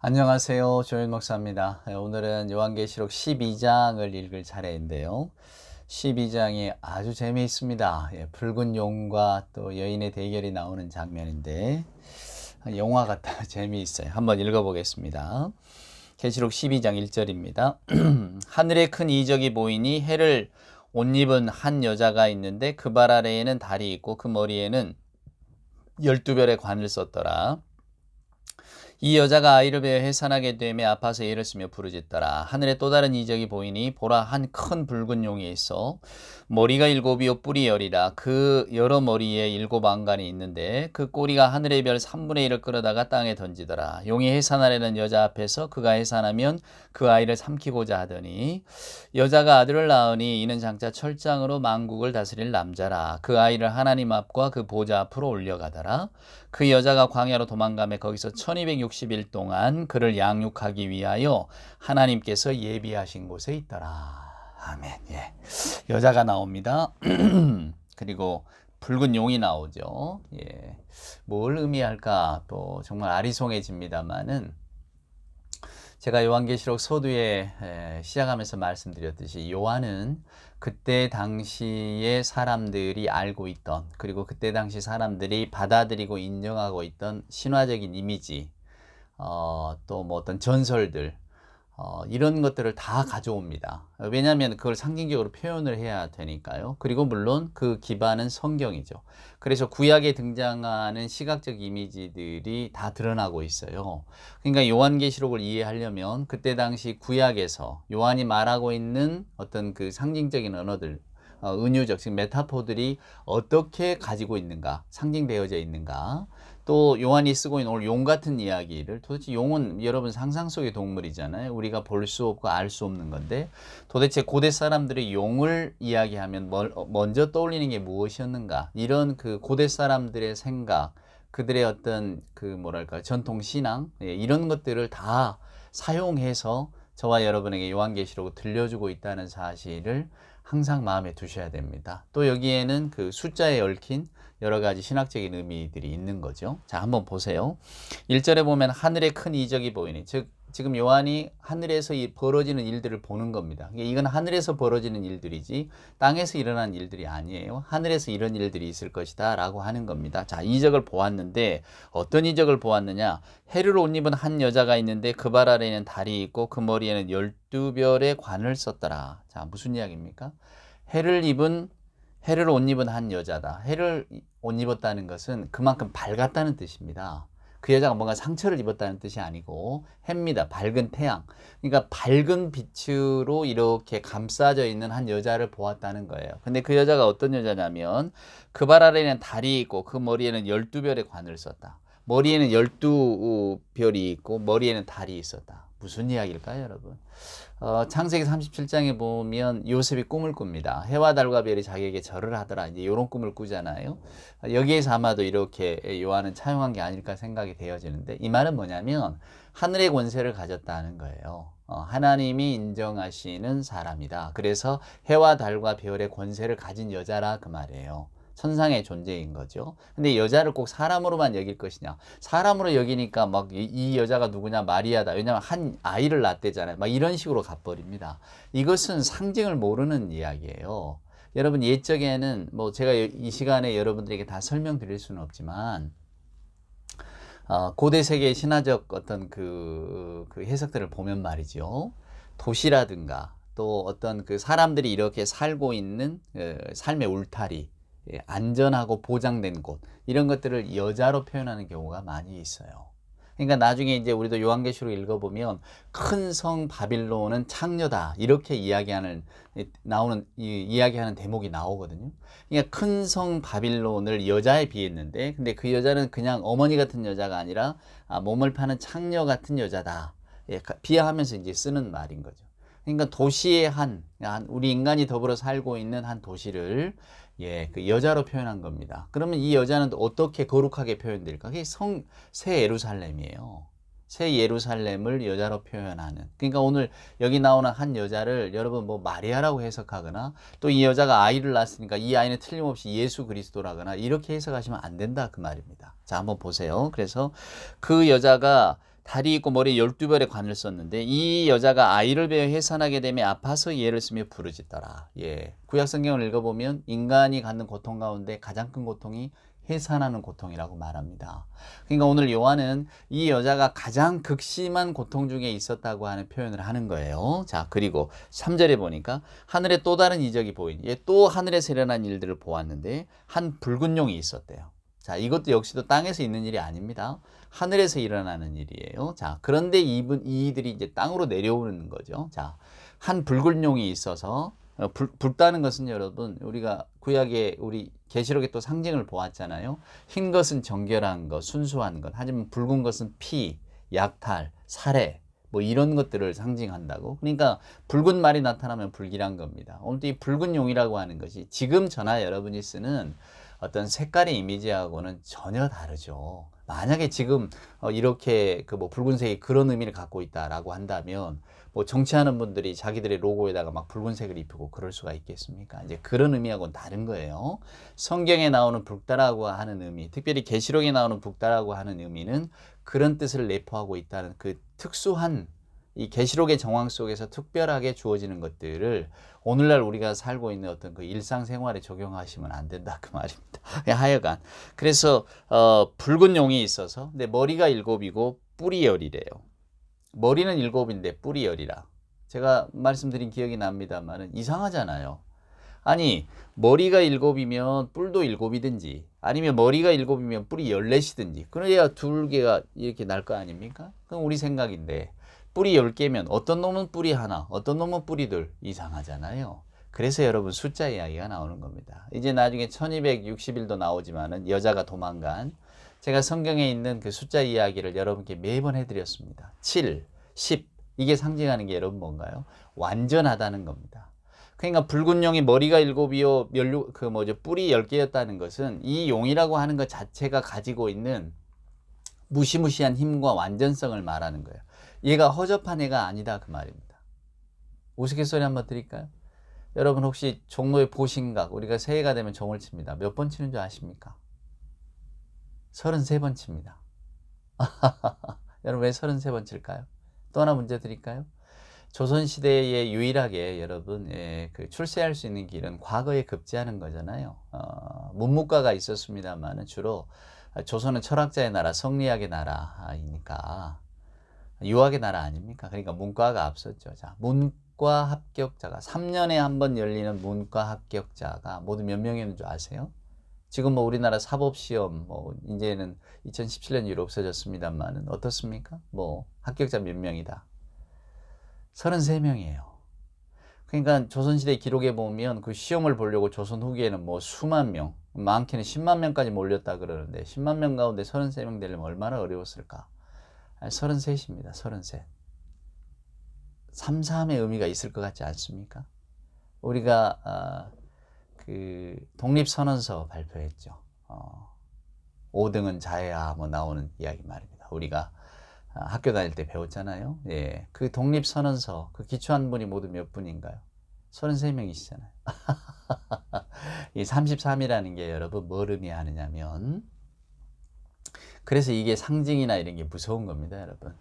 안녕하세요. 조현 목사입니다. 오늘은 요한계시록 12장을 읽을 차례인데요. 12장이 아주 재미있습니다. 붉은 용과 또 여인의 대결이 나오는 장면인데 영화 같아 재미있어요. 한번 읽어보겠습니다. 계시록 12장 1절입니다. 하늘에 큰 이적이 보이니 해를 옷 입은 한 여자가 있는데 그 발 아래에는 달이 있고 그 머리에는 12별의 관을 썼더라. 이 여자가 아이를 베어 해산하게 되며 아파서 애를 쓰며 부르짖더라. 하늘에 또 다른 이적이 보이니 보라, 한 큰 붉은 용이 있어 머리가 7이요 뿔이 10이라. 그 여러 머리에 7안간이 있는데 그 꼬리가 하늘의 별 3분의 1을 끌어다가 땅에 던지더라. 용이 해산하려는 여자 앞에서 그가 해산하면 그 아이를 삼키고자 하더니 여자가 아들을 낳으니 이는 장차 철장으로 만국을 다스릴 남자라. 그 아이를 하나님 앞과 그 보좌 앞으로 올려가더라. 그 여자가 광야로 도망가며 거기서 1260일 동안 그를 양육하기 위하여 하나님께서 예비하신 곳에 있더라. 아멘. 예. 여자가 나옵니다. 그리고 붉은 용이 나오죠. 예. 뭘 의미할까? 또 정말 아리송해집니다만은 제가 요한계시록 서두에 시작하면서 말씀드렸듯이 요한은 그때 당시에 사람들이 알고 있던, 그리고 그때 당시 사람들이 받아들이고 인정하고 있던 신화적인 이미지, 또 뭐 어떤 전설들, 이런 것들을 다 가져옵니다. 왜냐하면 그걸 상징적으로 표현을 해야 되니까요. 그리고 물론 그 기반은 성경이죠. 그래서 구약에 등장하는 시각적 이미지들이 다 드러나고 있어요. 그러니까 요한계시록을 이해하려면 그때 당시 구약에서 요한이 말하고 있는 어떤 그 상징적인 언어들, 은유적, 즉 메타포들이 어떻게 가지고 있는가, 상징되어져 있는가, 또 요한이 쓰고 있는 오늘 용 같은 이야기를, 도대체 용은 여러분 상상 속의 동물이잖아요. 우리가 볼 수 없고 알 수 없는 건데, 도대체 고대 사람들이 용을 이야기하면 먼저 떠올리는 게 무엇이었는가, 이런 그 고대 사람들의 생각, 그들의 어떤 그 뭐랄까 전통 신앙, 이런 것들을 다 사용해서 저와 여러분에게 요한계시록을 들려주고 있다는 사실을 항상 마음에 두셔야 됩니다. 또 여기에는 그 숫자에 얽힌 여러 가지 신학적인 의미들이 있는 거죠. 자, 한번 보세요. 1절에 보면 하늘에 큰 이적이 보이니, 즉 지금 요한이 하늘에서 벌어지는 일들을 보는 겁니다. 이건 하늘에서 벌어지는 일들이지 땅에서 일어난 일들이 아니에요. 하늘에서 이런 일들이 있을 것이다 라고 하는 겁니다. 자, 이적을 보았는데 어떤 이적을 보았느냐? 해를 옷 입은 한 여자가 있는데 그 발 아래에는 달이 있고 그 머리에는 12별의 관을 썼더라. 자, 무슨 이야기입니까? 해를 옷 입은 한 여자다. 해를 옷 입었다는 것은 그만큼 밝았다는 뜻입니다. 그 여자가 뭔가 상처를 입었다는 뜻이 아니고 해입니다. 밝은 태양. 그러니까 밝은 빛으로 이렇게 감싸져 있는 한 여자를 보았다는 거예요. 근데 그 여자가 어떤 여자냐면 그 발 아래에는 달이 있고 그 머리에는 12별의 관을 썼다. 머리에는 12별이 있고 머리에는 달이 있었다. 무슨 이야기일까요, 여러분? 창세기 37장에 보면 요셉이 꿈을 꿉니다. 해와 달과 별이 자기에게 절을 하더라. 이제 이런 꿈을 꾸잖아요. 여기에서 아마도 이렇게 요한은 차용한 게 아닐까 생각이 되어지는데, 이 말은 뭐냐면 하늘의 권세를 가졌다는 거예요. 하나님이 인정하시는 사람이다. 그래서 해와 달과 별의 권세를 가진 여자라 그 말이에요. 천상의 존재인 거죠. 근데 여자를 꼭 사람으로만 여길 것이냐? 사람으로 여기니까 막 이 여자가 누구냐? 마리아다. 왜냐하면 한 아이를 낳았대잖아요. 막 이런 식으로 가버립니다. 이것은 상징을 모르는 이야기예요. 여러분, 옛적에는 뭐 제가 이 시간에 여러분들에게 다 설명드릴 수는 없지만 고대 세계의 신화적 어떤 그 해석들을 보면 말이죠. 도시라든가 또 어떤 그 사람들이 이렇게 살고 있는 삶의 울타리, 안전하고 보장된 곳, 이런 것들을 여자로 표현하는 경우가 많이 있어요. 그러니까 나중에 이제 우리도 요한계시록 읽어보면 큰 성 바빌론은 창녀다 이렇게 이야기하는 대목이 나오거든요. 그러니까 큰 성 바빌론을 여자에 비했는데, 근데 그 여자는 그냥 어머니 같은 여자가 아니라 몸을 파는 창녀 같은 여자다. 비하하면서 이제 쓰는 말인 거죠. 그러니까 도시의 우리 인간이 더불어 살고 있는 한 도시를 그 여자로 표현한 겁니다. 그러면 이 여자는 어떻게 거룩하게 표현될까? 그게 새 예루살렘이에요. 새 예루살렘을 여자로 표현하는. 그러니까 오늘 여기 나오는 한 여자를 여러분 뭐 마리아라고 해석하거나, 또 이 여자가 아이를 낳았으니까 이 아이는 틀림없이 예수 그리스도라거나 이렇게 해석하시면 안 된다 그 말입니다. 자, 한번 보세요. 그래서 그 여자가 다리 있고 머리에 12벌의 관을 썼는데 이 여자가 아이를 베어 해산하게 되며 아파서 예를 쓰며 부르짖더라. 예. 구약 성경을 읽어보면 인간이 갖는 고통 가운데 가장 큰 고통이 해산하는 고통이라고 말합니다. 그러니까 오늘 요한은 이 여자가 가장 극심한 고통 중에 있었다고 하는 표현을 하는 거예요. 자, 그리고 3절에 보니까 하늘에 또 다른 이적이 보이니 또 하늘에서 일어난 일들을 보았는데 한 붉은 용이 있었대요. 자, 이것도 역시도 땅에서 있는 일이 아닙니다. 하늘에서 일어나는 일이에요. 자, 그런데 이들이 이제 땅으로 내려오는 거죠. 자, 한 붉은 용이 있어서 붉다는 것은 여러분 우리가 구약에 우리 계시록에 또 상징을 보았잖아요. 흰 것은 정결한 것, 순수한 것. 하지만 붉은 것은 피, 약탈, 살해 뭐 이런 것들을 상징한다고. 그러니까 붉은 말이 나타나면 불길한 겁니다. 오늘 이 붉은 용이라고 하는 것이 지금 저나 여러분이 쓰는 어떤 색깔의 이미지하고는 전혀 다르죠. 만약에 지금 이렇게 그 뭐 붉은색이 그런 의미를 갖고 있다라고 한다면 뭐 정치하는 분들이 자기들의 로고에다가 막 붉은색을 입히고 그럴 수가 있겠습니까? 이제 그런 의미하고는 다른 거예요. 성경에 나오는 붉다라고 하는 의미, 특별히 계시록에 나오는 붉다라고 하는 의미는 그런 뜻을 내포하고 있다는 그 특수한 이 계시록의 정황 속에서 특별하게 주어지는 것들을 오늘날 우리가 살고 있는 어떤 그 일상생활에 적용하시면 안 된다 그 말입니다. 하여간 그래서 붉은 용이 있어서 근데 머리가 7이고 뿔이 10이래요. 머리는 7인데 뿔이 10이라. 제가 말씀드린 기억이 납니다만은 이상하잖아요. 아니 머리가 7이면 뿔도 7이든지 아니면 머리가 7이면 뿔이 14이든지 그래야 2개가 이렇게 날 거 아닙니까? 그럼 우리 생각인데 뿔이 10개면 어떤 놈은 뿔이 하나, 어떤 놈은 뿔이 둘 이상하잖아요. 그래서 여러분 숫자 이야기가 나오는 겁니다. 이제 나중에 1260일도 나오지만은 여자가 도망간 제가 성경에 있는 그 숫자 이야기를 여러분께 매번 해드렸습니다. 7, 10 이게 상징하는 게 여러분 뭔가요? 완전하다는 겁니다. 그러니까 붉은 용이 머리가 7이요, 뿔이 10개였다는 것은 이 용이라고 하는 것 자체가 가지고 있는 무시무시한 힘과 완전성을 말하는 거예요. 얘가 허접한 애가 아니다 그 말입니다. 우스갯소리 한번 드릴까요? 여러분 혹시 종로의 보신각 우리가 새해가 되면 종을 칩니다. 몇 번 치는 줄 아십니까? 33번 칩니다. 여러분 왜 33번 칠까요? 또 하나 문제 드릴까요? 조선시대에 유일하게 여러분 그 출세할 수 있는 길은 과거에 급제하는 거잖아요. 문무과가 있었습니다만 주로 조선은 철학자의 나라, 성리학의 나라이니까 유학의 나라 아닙니까? 그러니까 문과가 앞섰죠. 자, 문과 합격자가 3년에 한 번 열리는 문과 합격자가 모두 몇 명이었는 줄 아세요? 지금 뭐 우리나라 사법시험 뭐 이제는 2017년 이후로 없어졌습니다만은 어떻습니까? 뭐 합격자 몇 명이다? 33명이에요. 그러니까 조선시대 기록에 보면 그 시험을 보려고 조선 후기에는 뭐 수만 명, 많게는 10만 명까지 몰렸다 그러는데 10만 명 가운데 33명 되려면 얼마나 어려웠을까? 33입니다. 33. 3, 3의 의미가 있을 것 같지 않습니까? 우리가 그 독립선언서 발표했죠. 5등은 자해야 뭐 나오는 이야기 말입니다. 우리가 학교 다닐 때 배웠잖아요. 예, 그 독립선언서 그 기초한 분이 모두 몇 분인가요? 33명이시잖아요. 이 33이라는 게 여러분 뭘 의미하느냐면 그래서 이게 상징이나 이런 게 무서운 겁니다, 여러분.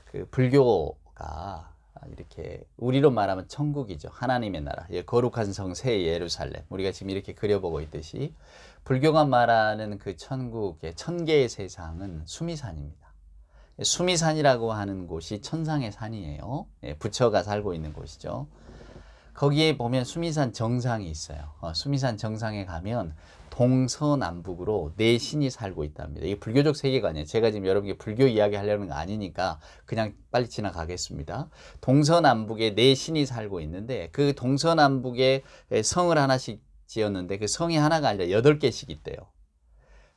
그 불교가 이렇게 우리로 말하면 천국이죠. 하나님의 나라, 거룩한 성 새 예루살렘. 우리가 지금 이렇게 그려보고 있듯이 불교가 말하는 그 천국의 천계의 세상은 수미산입니다. 수미산이라고 하는 곳이 천상의 산이에요. 부처가 살고 있는 곳이죠. 거기에 보면 수미산 정상이 있어요. 수미산 정상에 가면 동서남북으로 네 신이 살고 있답니다. 이게 불교적 세계관이에요. 제가 지금 여러분께 불교 이야기 하려는 거 아니니까 그냥 빨리 지나가겠습니다. 동서남북에 네 신이 살고 있는데 그 동서남북에 성을 하나씩 지었는데 그 성이 하나가 아니라 8개씩 있대요.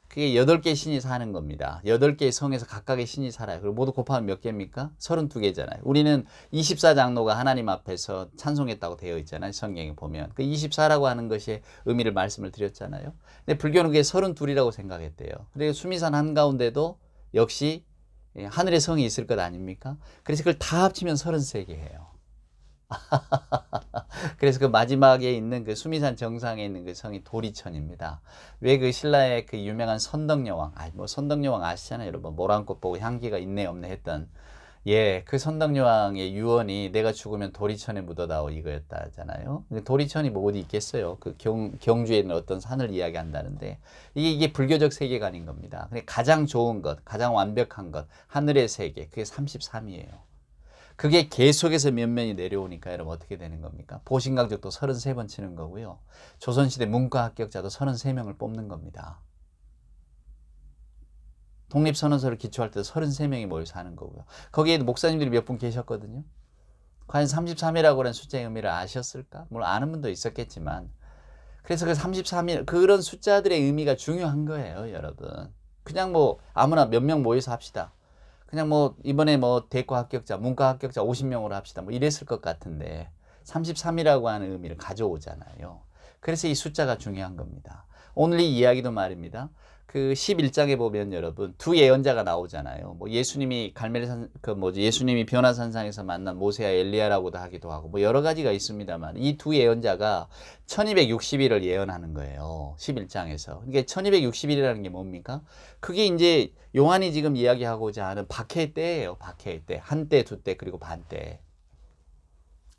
그게 8개 신이 사는 겁니다. 8개의 성에서 각각의 신이 살아요. 그리고 모두 곱하면 몇 개입니까? 32개잖아요. 우리는 24장로가 하나님 앞에서 찬송했다고 되어 있잖아요. 성경에 보면. 그 24라고 하는 것의 의미를 말씀을 드렸잖아요. 근데 불교는 그게 32이라고 생각했대요. 그리고 수미산 한가운데도 역시 하늘의 성이 있을 것 아닙니까? 그래서 그걸 다 합치면 33개예요. 그래서 그 마지막에 있는 그 수미산 정상에 있는 그 성이 도리천입니다. 왜 그 신라의 그 유명한 선덕여왕, 뭐 선덕여왕 아시잖아요, 여러분. 모란꽃 보고 향기가 있네 없네 했던, 예, 그 선덕여왕의 유언이 내가 죽으면 도리천에 묻어다오 이거였다잖아요. 도리천이 뭐 어디 있겠어요? 그 경주에 있는 어떤 산을 이야기한다는데 이게 불교적 세계관인 겁니다. 가장 좋은 것, 가장 완벽한 것, 하늘의 세계, 그게 33이에요. 그게 계속해서 면면이 내려오니까 여러분 어떻게 되는 겁니까? 보신강적도 33번 치는 거고요. 조선시대 문과 합격자도 33명을 뽑는 겁니다. 독립선언서를 기초할 때도 33명이 모여서 하는 거고요. 거기에 목사님들이 몇 분 계셨거든요. 과연 33이라고 하는 숫자의 의미를 아셨을까? 물론 아는 분도 있었겠지만, 그래서 그 33일, 그런 숫자들의 의미가 중요한 거예요, 여러분. 그냥 뭐 아무나 몇 명 모여서 합시다. 그냥 뭐 이번에 뭐 대과 합격자, 문과 합격자 50명으로 합시다. 뭐 이랬을 것 같은데 33이라고 하는 의미를 가져오잖아요. 그래서 이 숫자가 중요한 겁니다. 오늘 이 이야기도 말입니다. 그 11장에 보면 여러분 두 예언자가 나오잖아요. 뭐 예수님이 갈멜산 그 뭐지 예수님이 변화산상에서 만난 모세와 엘리야라고도 하기도 하고 뭐 여러 가지가 있습니다만 이 두 예언자가 1260일을 예언하는 거예요. 11장에서. 그러니까 1260일이라는 게 뭡니까? 그게 이제 요한이 지금 이야기하고자 하는 박해의 때예요. 박해의 때. 한 때, 두 때, 그리고 반 때.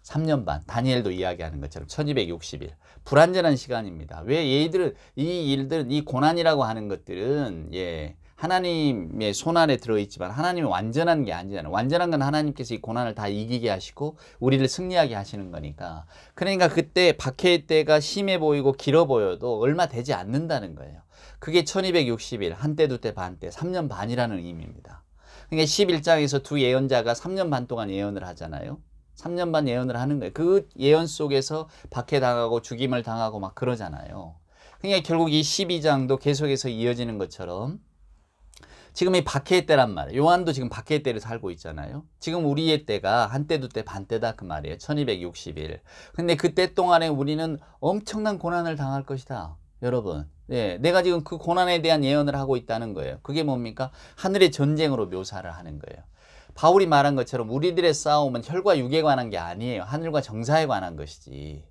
3년 반. 다니엘도 이야기하는 것처럼 1260일. 불완전한 시간입니다. 왜 얘들은 이 일들은 이 고난이라고 하는 것들은 예. 하나님의 손안에 들어있지만 하나님이 완전한 게 아니잖아요. 완전한 건 하나님께서 이 고난을 다 이기게 하시고 우리를 승리하게 하시는 거니까. 그러니까 그때 박해의 때가 심해 보이고 길어 보여도 얼마 되지 않는다는 거예요. 그게 1260일, 한때, 두때, 반때, 3년 반이라는 의미입니다. 그러니까 11장에서 두 예언자가 3년 반 동안 예언을 하잖아요. 3년 반 예언을 하는 거예요. 그 예언 속에서 박해당하고 죽임을 당하고 막 그러잖아요. 그러니까 결국 이 12장도 계속해서 이어지는 것처럼 지금 이 박해의 때란 말이에요. 요한도 지금 박해의 때를 살고 있잖아요. 지금 우리의 때가 한때, 두때, 반때다 그 말이에요. 1260일. 근데 그때 동안에 우리는 엄청난 고난을 당할 것이다. 여러분. 예, 내가 지금 그 고난에 대한 예언을 하고 있다는 거예요. 그게 뭡니까? 하늘의 전쟁으로 묘사를 하는 거예요. 바울이 말한 것처럼 우리들의 싸움은 혈과 육에 관한 게 아니에요. 하늘과 정사에 관한 것이지.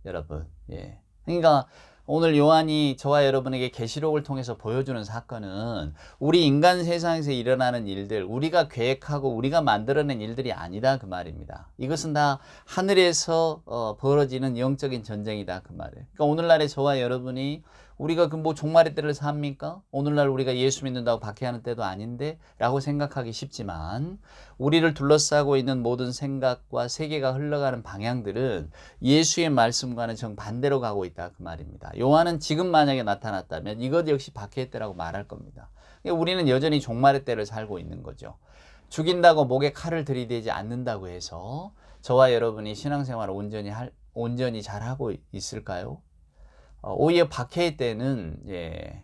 여러분. 예. 그러니까 오늘 요한이 저와 여러분에게 계시록을 통해서 보여주는 사건은 우리 인간 세상에서 일어나는 일들, 우리가 계획하고 우리가 만들어낸 일들이 아니다 그 말입니다. 이것은 다 하늘에서 벌어지는 영적인 전쟁이다 그 말이에요. 그러니까 오늘날에 저와 여러분이 우리가 그 뭐 종말의 때를 삽니까? 오늘날 우리가 예수 믿는다고 박해하는 때도 아닌데 라고 생각하기 쉽지만 우리를 둘러싸고 있는 모든 생각과 세계가 흘러가는 방향들은 예수의 말씀과는 정반대로 가고 있다 그 말입니다. 요한은 지금 만약에 나타났다면 이것 역시 박해의 때라고 말할 겁니다. 우리는 여전히 종말의 때를 살고 있는 거죠. 죽인다고 목에 칼을 들이대지 않는다고 해서 저와 여러분이 신앙생활을 온전히 잘하고 있을까요? 오히려 박해의 때는 예,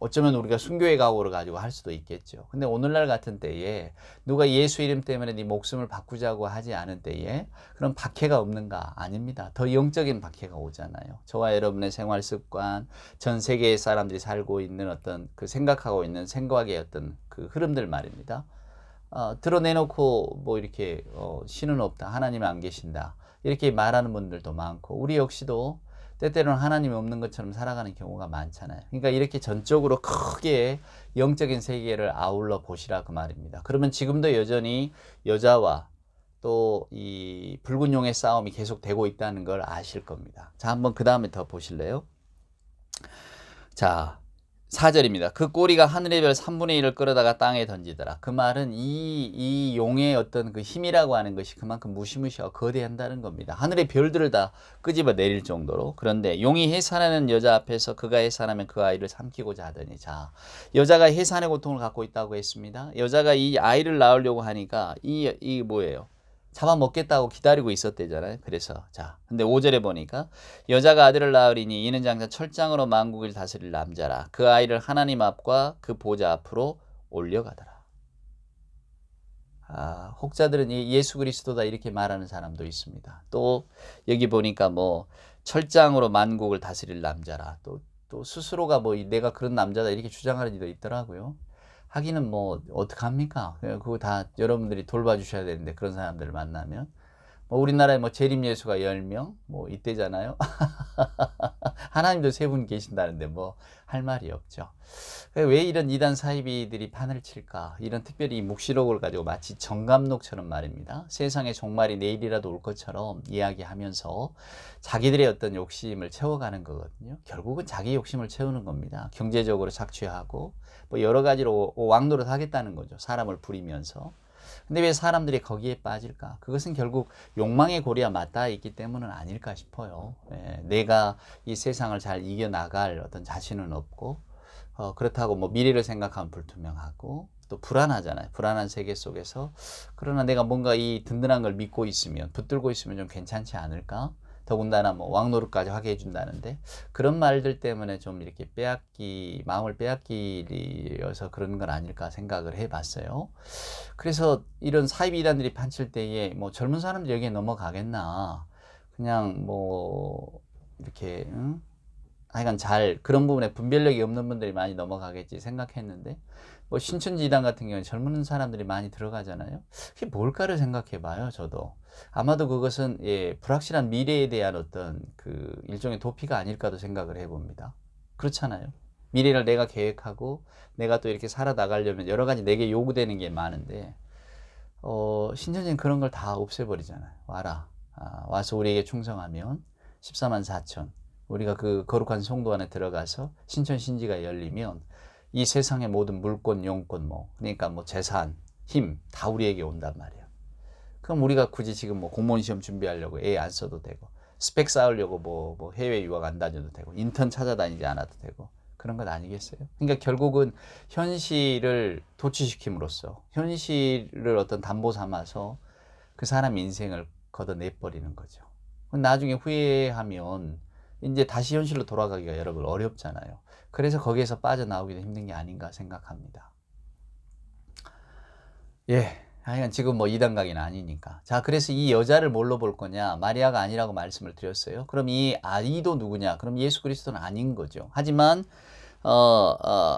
어쩌면 우리가 순교의 각오를 가지고 할 수도 있겠죠. 근데 오늘날 같은 때에 누가 예수 이름 때문에 네 목숨을 바꾸자고 하지 않은 때에 그런 박해가 없는가? 아닙니다. 더 영적인 박해가 오잖아요. 저와 여러분의 생활 습관, 전 세계의 사람들이 살고 있는 어떤 그 생각하고 있는 생각의 어떤 그 흐름들 말입니다. 드러내놓고 뭐 이렇게 신은 없다, 하나님은 안 계신다 이렇게 말하는 분들도 많고 우리 역시도 때때로는 하나님이 없는 것처럼 살아가는 경우가 많잖아요. 그러니까 이렇게 전적으로 크게 영적인 세계를 아울러 보시라 그 말입니다. 그러면 지금도 여전히 여자와 또 이 붉은 용의 싸움이 계속되고 있다는 걸 아실 겁니다. 자, 한번 그 다음에 더 보실래요? 자, 4절입니다. 그 꼬리가 하늘의 별 3분의 1을 끌어다가 땅에 던지더라. 그 말은 이 용의 어떤 그 힘이라고 하는 것이 그만큼 무시무시하고 거대한다는 겁니다. 하늘의 별들을 다 끄집어 내릴 정도로. 그런데 용이 해산하는 여자 앞에서 그가 해산하면 그 아이를 삼키고자 하더니 자, 여자가 해산의 고통을 갖고 있다고 했습니다. 여자가 이 아이를 낳으려고 하니까 이 뭐예요? 잡아먹겠다고 기다리고 있었대잖아요. 그래서 자, 근데 5절에 보니까 여자가 아들을 낳으리니 이는 장차 철장으로 만국을 다스릴 남자라. 그 아이를 하나님 앞과 그 보좌 앞으로 올려가더라. 혹자들은 예수 그리스도다 이렇게 말하는 사람도 있습니다. 또 여기 보니까 뭐 철장으로 만국을 다스릴 남자라. 또 스스로가 뭐 내가 그런 남자다 이렇게 주장하는 이도 있더라고요. 하기는 뭐 어떡합니까? 그거 다 여러분들이 돌봐주셔야 되는데 그런 사람들을 만나면 뭐 우리나라에 뭐 재림 예수가 10명 뭐 이때잖아요. 하나님도 3분 계신다는데 뭐 할 말이 없죠. 왜 이런 이단 사이비들이 판을 칠까? 이런 특별히 이 묵시록을 가지고 마치 정감록처럼 말입니다. 세상의 종말이 내일이라도 올 것처럼 이야기하면서 자기들의 어떤 욕심을 채워가는 거거든요. 결국은 자기 욕심을 채우는 겁니다. 경제적으로 착취하고 뭐 여러 가지로 왕노릇 하겠다는 거죠. 사람을 부리면서. 근데 왜 사람들이 거기에 빠질까? 그것은 결국 욕망의 고리와 맞닿아 있기 때문은 아닐까 싶어요. 내가 이 세상을 잘 이겨나갈 어떤 자신은 없고, 그렇다고 뭐 미래를 생각하면 불투명하고, 또 불안하잖아요. 불안한 세계 속에서. 그러나 내가 뭔가 이 든든한 걸 믿고 있으면, 붙들고 있으면 좀 괜찮지 않을까? 더군다나 뭐 왕노릇까지 하게 해준다는데 그런 말들 때문에 좀 이렇게 마음을 빼앗기려서 그런 건 아닐까 생각을 해봤어요. 그래서 이런 사이비 이단들이 판칠 때에 뭐 젊은 사람들 여기에 넘어가겠나 그냥 뭐 이렇게 하여간 잘 그런 부분에 분별력이 없는 분들이 많이 넘어가겠지 생각했는데 뭐 신천지단 같은 경우는 젊은 사람들이 많이 들어가잖아요. 그게 뭘까를 생각해 봐요, 저도. 아마도 그것은 불확실한 미래에 대한 어떤 그 일종의 도피가 아닐까도 생각을 해 봅니다. 그렇잖아요. 미래를 내가 계획하고 내가 또 이렇게 살아나가려면 여러 가지 내게 요구되는 게 많은데 신천지는 그런 걸 다 없애버리잖아요. 와라. 와서 우리에게 충성하면 14만 4천. 우리가 그 거룩한 성도 안에 들어가서 신천 신지가 열리면 이 세상의 모든 물권, 용권, 그러니까 재산, 힘 다 우리에게 온단 말이에요. 그럼 우리가 굳이 지금 공무원 시험 준비하려고 애 안 써도 되고, 스펙 쌓으려고 뭐 해외 유학 안 다녀도 되고, 인턴 찾아다니지 않아도 되고, 그런 것 아니겠어요? 그러니까 결국은 현실을 도취시킴으로써, 현실을 어떤 담보 삼아서 그 사람 인생을 걷어내버리는 거죠. 나중에 후회하면 이제 다시 현실로 돌아가기가 여러분 어렵잖아요. 그래서 거기에서 빠져나오기도 힘든 게 아닌가 생각합니다. 하여간 지금 이단 강의는 아니니까. 자, 그래서 이 여자를 뭘로 볼 거냐? 마리아가 아니라고 말씀을 드렸어요. 그럼 이 아이도 누구냐? 그럼 예수 그리스도는 아닌 거죠. 하지만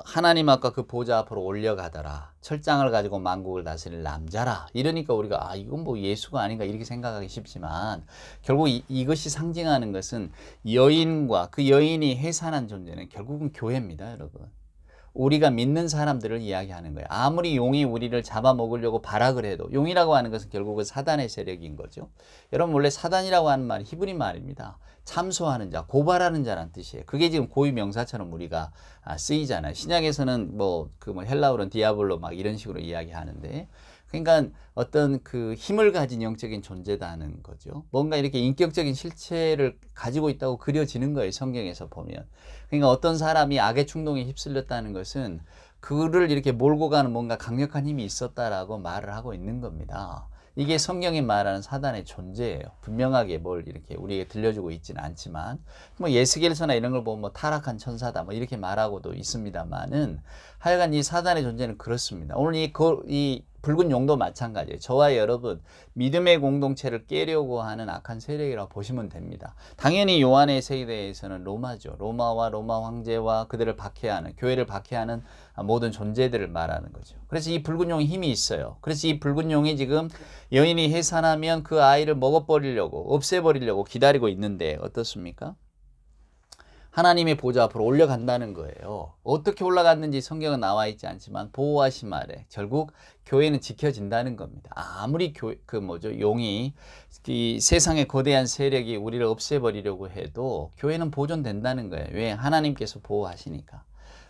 하나님 아까 그 보좌 앞으로 올려가더라. 철장을 가지고 만국을 다스릴 남자라. 이러니까 우리가 이건 예수가 아닌가 이렇게 생각하기 쉽지만 결국 이것이 상징하는 것은 여인과 그 여인이 해산한 존재는 결국은 교회입니다, 여러분. 우리가 믿는 사람들을 이야기하는 거예요. 아무리 용이 우리를 잡아먹으려고 발악을 해도 용이라고 하는 것은 결국은 사단의 세력인 거죠. 여러분 원래 사단이라고 하는 말이 히브리 말입니다. 참소하는 자, 고발하는 자라는 뜻이에요. 그게 지금 고유 명사처럼 우리가 쓰이잖아요. 신약에서는 헬라어로는 디아블로 이런 식으로 이야기하는데 그러니까 어떤 그 힘을 가진 영적인 존재다는 거죠. 뭔가 이렇게 인격적인 실체를 가지고 있다고 그려지는 거예요. 성경에서 보면. 그러니까 어떤 사람이 악의 충동에 휩쓸렸다는 것은 그를 이렇게 몰고 가는 뭔가 강력한 힘이 있었다라고 말을 하고 있는 겁니다. 이게 성경이 말하는 사단의 존재예요. 분명하게 뭘 이렇게 우리에게 들려주고 있지는 않지만 예스겔서나 이런 걸 보면 타락한 천사다 이렇게 말하고도 있습니다만은 하여간 이 사단의 존재는 그렇습니다. 오늘 이 붉은 용도 마찬가지예요. 저와 여러분 믿음의 공동체를 깨려고 하는 악한 세력이라고 보시면 됩니다. 당연히 요한의 세대에서는 로마죠. 로마와 로마 황제와 그들을 박해하는 교회를 박해하는 모든 존재들을 말하는 거죠. 그래서 이 붉은 용이 힘이 있어요. 그래서 이 붉은 용이 지금 여인이 해산하면 그 아이를 먹어버리려고 없애버리려고 기다리고 있는데 어떻습니까? 하나님의 보좌 앞으로 올려간다는 거예요. 어떻게 올라갔는지 성경은 나와 있지 않지만 보호하심 아래 결국 교회는 지켜진다는 겁니다. 아무리 용이 이 세상의 거대한 세력이 우리를 없애버리려고 해도 교회는 보존된다는 거예요. 왜? 하나님께서 보호하시니까.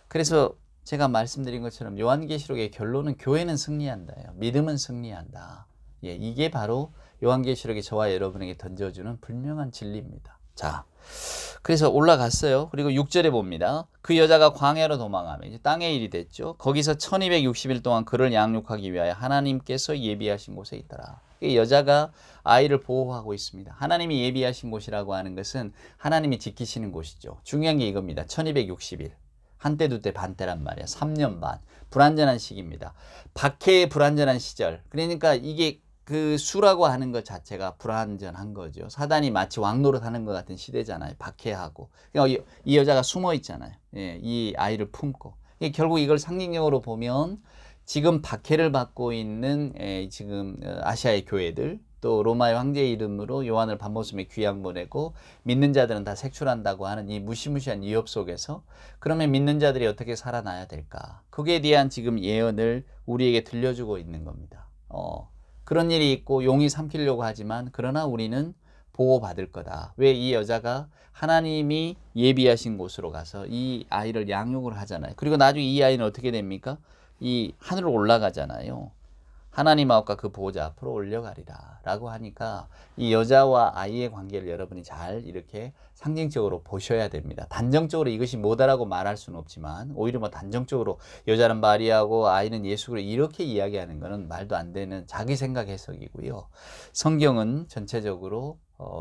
그래서 제가 말씀드린 것처럼 요한계시록의 결론은 교회는 승리한다예요. 믿음은 승리한다. 이게 바로 요한계시록이 저와 여러분에게 던져주는 분명한 진리입니다. 자, 그래서 올라갔어요. 그리고 6절에 봅니다. 그 여자가 광야로 도망하며 이제 땅의 일이 됐죠. 거기서 1260일 동안 그를 양육하기 위하여 하나님께서 예비하신 곳에 있더라. 이 여자가 아이를 보호하고 있습니다. 하나님이 예비하신 곳이라고 하는 것은 하나님이 지키시는 곳이죠. 중요한 게 이겁니다. 1260일. 한때 두때 반때란 말이야. 3년 반. 불완전한 시기입니다. 박해의 불완전한 시절. 그러니까 이게 그 수라고 하는 것 자체가 불완전한 거죠. 사단이 마치 왕노릇 하는 것 같은 시대잖아요. 박해하고. 그러니까 이 여자가 숨어 있잖아요. 이 아이를 품고. 결국 이걸 상징적으로 보면 지금 박해를 받고 있는 지금 아시아의 교회들, 또 로마의 황제의 이름으로 요한을 밤모섬에 귀양 보내고 믿는 자들은 다 색출한다고 하는 이 무시무시한 위협 속에서 그러면 믿는 자들이 어떻게 살아나야 될까? 거기에 대한 지금 예언을 우리에게 들려주고 있는 겁니다. 그런 일이 있고 용이 삼키려고 하지만 그러나 우리는 보호받을 거다. 왜 이 여자가 하나님이 예비하신 곳으로 가서 이 아이를 양육을 하잖아요. 그리고 나중에 이 아이는 어떻게 됩니까? 이 하늘로 올라가잖아요. 하나님 앞과 그 보호자 앞으로 올려가리라 라고 하니까 이 여자와 아이의 관계를 여러분이 잘 이렇게 상징적으로 보셔야 됩니다. 단정적으로 이것이 뭐다라고 말할 수는 없지만 오히려 뭐 단정적으로 여자는 마리아고 아이는 예수로 이렇게 이야기하는 것은 말도 안 되는 자기 생각 해석이고요. 성경은 전체적으로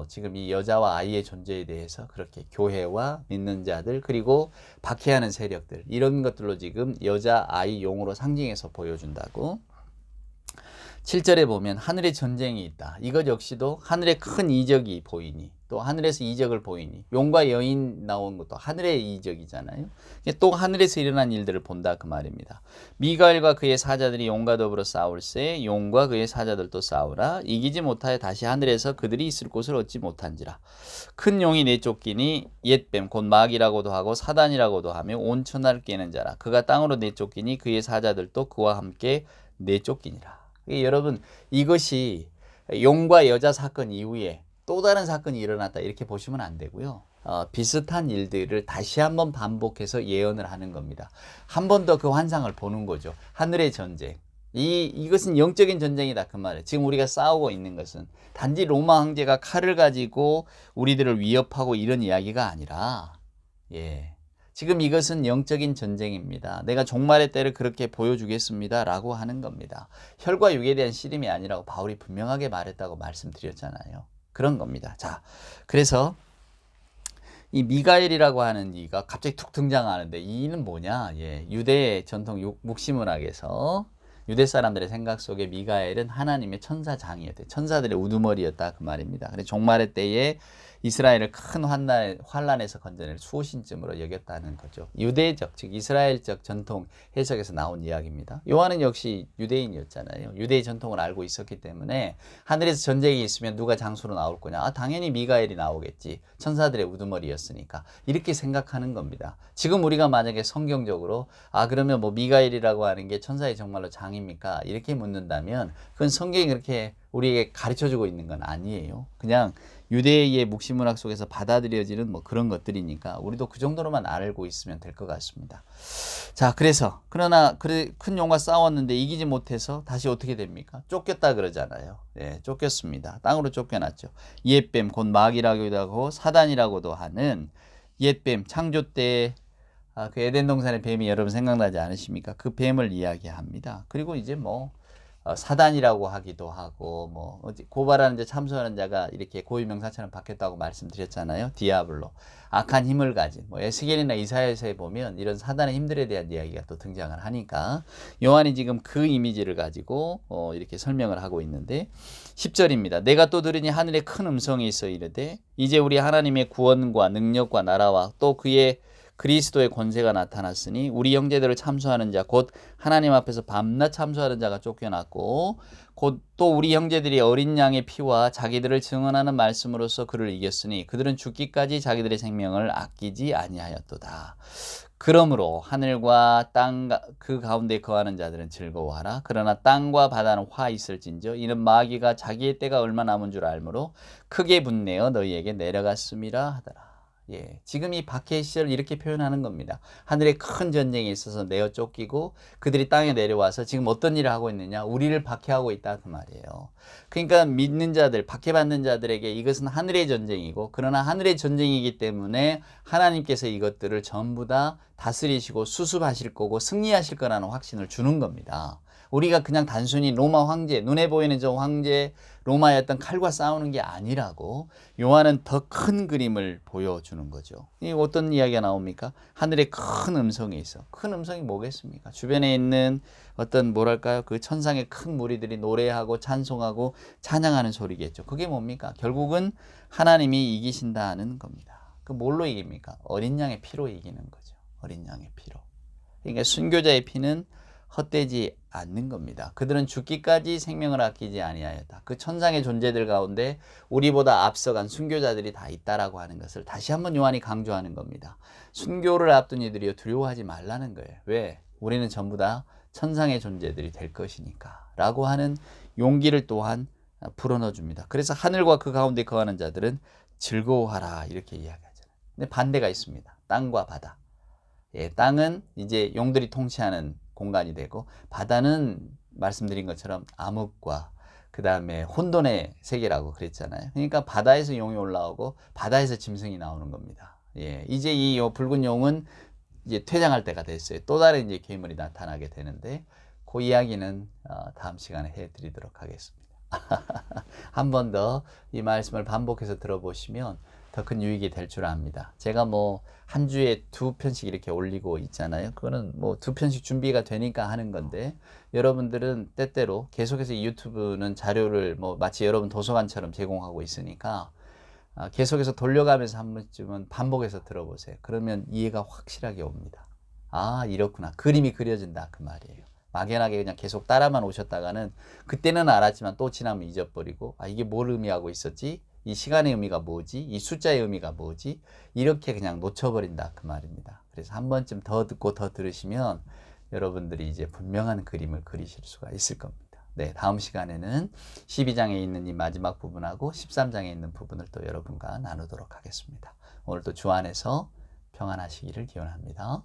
지금 이 여자와 아이의 존재에 대해서 그렇게 교회와 믿는 자들 그리고 박해하는 세력들 이런 것들로 지금 여자 아이 용으로 상징해서 보여준다고. 7절에 보면 하늘에 전쟁이 있다. 이것 역시도 하늘에 큰 이적이 보이니 또 하늘에서 이적을 보이니 용과 여인 나온 것도 하늘의 이적이잖아요. 또 하늘에서 일어난 일들을 본다 그 말입니다. 미가엘과 그의 사자들이 용과 더불어 싸울세 용과 그의 사자들도 싸우라 이기지 못하여 다시 하늘에서 그들이 있을 곳을 얻지 못한지라. 큰 용이 내쫓기니 옛뱀 곧 마귀라고도 하고 사단이라고도 하며 온 천하를 깨는 자라. 그가 땅으로 내쫓기니 그의 사자들도 그와 함께 내쫓기니라. 여러분 이것이 용과 여자 사건 이후에 또 다른 사건이 일어났다 이렇게 보시면 안 되고요. 비슷한 일들을 다시 한번 반복해서 예언을 하는 겁니다. 한 번 더 그 환상을 보는 거죠. 하늘의 전쟁. 이것은 영적인 전쟁이다 그 말이에요. 지금 우리가 싸우고 있는 것은 단지 로마 황제가 칼을 가지고 우리들을 위협하고 이런 이야기가 아니라 지금 이것은 영적인 전쟁입니다. 내가 종말의 때를 그렇게 보여주겠습니다 라고 하는 겁니다. 혈과 육에 대한 씨름이 아니라고 바울이 분명하게 말했다고 말씀드렸잖아요. 그런 겁니다. 자, 그래서 이 미가엘이라고 하는 이가 갑자기 툭 등장하는데 이는 뭐냐? 유대 전통 묵시문학에서 유대 사람들의 생각 속에 미가엘은 하나님의 천사장이었대. 천사들의 우두머리였다 그 말입니다. 그래서 종말의 때에 이스라엘을 큰 환란에서 건져낼 수호신쯤으로 여겼다는 거죠. 유대적, 즉 이스라엘적 전통 해석에서 나온 이야기입니다. 요한은 역시 유대인이었잖아요. 유대의 전통을 알고 있었기 때문에 하늘에서 전쟁이 있으면 누가 장수로 나올 거냐? 당연히 미가엘이 나오겠지. 천사들의 우두머리였으니까. 이렇게 생각하는 겁니다. 지금 우리가 만약에 성경적으로 그러면 뭐 미가엘이라고 하는 게 천사의 정말로 장입니까? 이렇게 묻는다면 그건 성경이 그렇게 우리에게 가르쳐주고 있는 건 아니에요. 그냥 유대의 묵시문학 속에서 받아들여지는 뭐 그런 것들이니까 우리도 그 정도로만 알고 있으면 될 것 같습니다. 자, 그러나 큰 용과 싸웠는데 이기지 못해서 다시 어떻게 됩니까? 쫓겼다 그러잖아요. 쫓겼습니다. 땅으로 쫓겨났죠. 옛뱀 곧 마귀라고도 하고 사단이라고도 하는 옛뱀 창조 때 그 에덴 동산의 뱀이 여러분 생각나지 않으십니까? 그 뱀을 이야기합니다. 그리고 이제 뭐 사단이라고 하기도 하고 뭐 고발하는 자 참소하는 자가 이렇게 고유명사처럼 바뀌었다고 말씀드렸잖아요. 디아블로 악한 힘을 가진 에스겔이나 이사야서에 보면 이런 사단의 힘들에 대한 이야기가 또 등장을 하니까 요한이 지금 그 이미지를 가지고 이렇게 설명을 하고 있는데 10절입니다. 내가 또 들으니 하늘에 큰 음성이 있어 이르되 이제 우리 하나님의 구원과 능력과 나라와 또 그의 그리스도의 권세가 나타났으니 우리 형제들을 참소하는 자 곧 하나님 앞에서 밤낮 참소하는 자가 쫓겨났고 곧 또 우리 형제들이 어린 양의 피와 자기들을 증언하는 말씀으로써 그를 이겼으니 그들은 죽기까지 자기들의 생명을 아끼지 아니하였도다. 그러므로 하늘과 땅 그 가운데 거하는 자들은 즐거워하라. 그러나 땅과 바다는 화 있을진저 이는 마귀가 자기의 때가 얼마 남은 줄 알므로 크게 분내어 너희에게 내려갔음이라 하더라. 지금 이 박해 시절을 이렇게 표현하는 겁니다. 하늘에 큰 전쟁이 있어서 내어 쫓기고 그들이 땅에 내려와서 지금 어떤 일을 하고 있느냐? 우리를 박해하고 있다 그 말이에요. 그러니까 믿는 자들, 박해받는 자들에게 이것은 하늘의 전쟁이고 그러나 하늘의 전쟁이기 때문에 하나님께서 이것들을 전부 다 다스리시고 수습하실 거고 승리하실 거라는 확신을 주는 겁니다. 우리가 그냥 단순히 로마 황제, 눈에 보이는 저 황제, 로마의 어떤 칼과 싸우는 게 아니라고 요한은 더 큰 그림을 보여주는 거죠. 이 어떤 이야기가 나옵니까? 하늘에 큰 음성이 있어. 큰 음성이 뭐겠습니까? 주변에 있는 어떤 뭐랄까요? 그 천상의 큰 무리들이 노래하고 찬송하고 찬양하는 소리겠죠. 그게 뭡니까? 결국은 하나님이 이기신다는 겁니다. 그 뭘로 이깁니까? 어린 양의 피로 이기는 거죠. 어린 양의 피로. 그러니까 순교자의 피는 헛되지 않는 겁니다. 그들은 죽기까지 생명을 아끼지 아니하였다. 그 천상의 존재들 가운데 우리보다 앞서간 순교자들이 다 있다라고 하는 것을 다시 한번 요한이 강조하는 겁니다. 순교를 앞둔 이들이여 두려워하지 말라는 거예요. 왜? 우리는 전부 다 천상의 존재들이 될 것이니까 라고 하는 용기를 또한 불어넣어 줍니다. 그래서 하늘과 그 가운데 거하는 자들은 즐거워하라 이렇게 이야기하잖아요. 근데 반대가 있습니다. 땅과 바다. 예, 땅은 이제 용들이 통치하는 공간이 되고 바다는 말씀드린 것처럼 암흑과 그 다음에 혼돈의 세계라고 그랬잖아요. 그러니까 바다에서 용이 올라오고 바다에서 짐승이 나오는 겁니다. 예, 이제 이 붉은 용은 이제 퇴장할 때가 됐어요. 또 다른 이제 괴물이 나타나게 되는데 그 이야기는 다음 시간에 해드리도록 하겠습니다. 한 번 더 이 말씀을 반복해서 들어보시면 더 큰 유익이 될 줄 압니다. 제가 뭐 한 주에 2편씩 이렇게 올리고 있잖아요. 그거는 뭐 2편씩 준비가 되니까 하는 건데 여러분들은 때때로 계속해서 유튜브는 자료를 뭐 마치 여러분 도서관처럼 제공하고 있으니까 계속해서 돌려가면서 한 번쯤은 반복해서 들어보세요. 그러면 이해가 확실하게 옵니다. 아, 이렇구나. 그림이 그려진다. 그 말이에요. 막연하게 그냥 계속 따라만 오셨다가는 그때는 알았지만 또 지나면 잊어버리고 아, 이게 뭘 의미하고 있었지? 이 시간의 의미가 뭐지? 이 숫자의 의미가 뭐지? 이렇게 그냥 놓쳐버린다. 그 말입니다. 그래서 한 번쯤 더 듣고 더 들으시면 여러분들이 이제 분명한 그림을 그리실 수가 있을 겁니다. 네, 다음 시간에는 12장에 있는 이 마지막 부분하고 13장에 있는 부분을 또 여러분과 나누도록 하겠습니다. 오늘도 주 안에서 평안하시기를 기원합니다.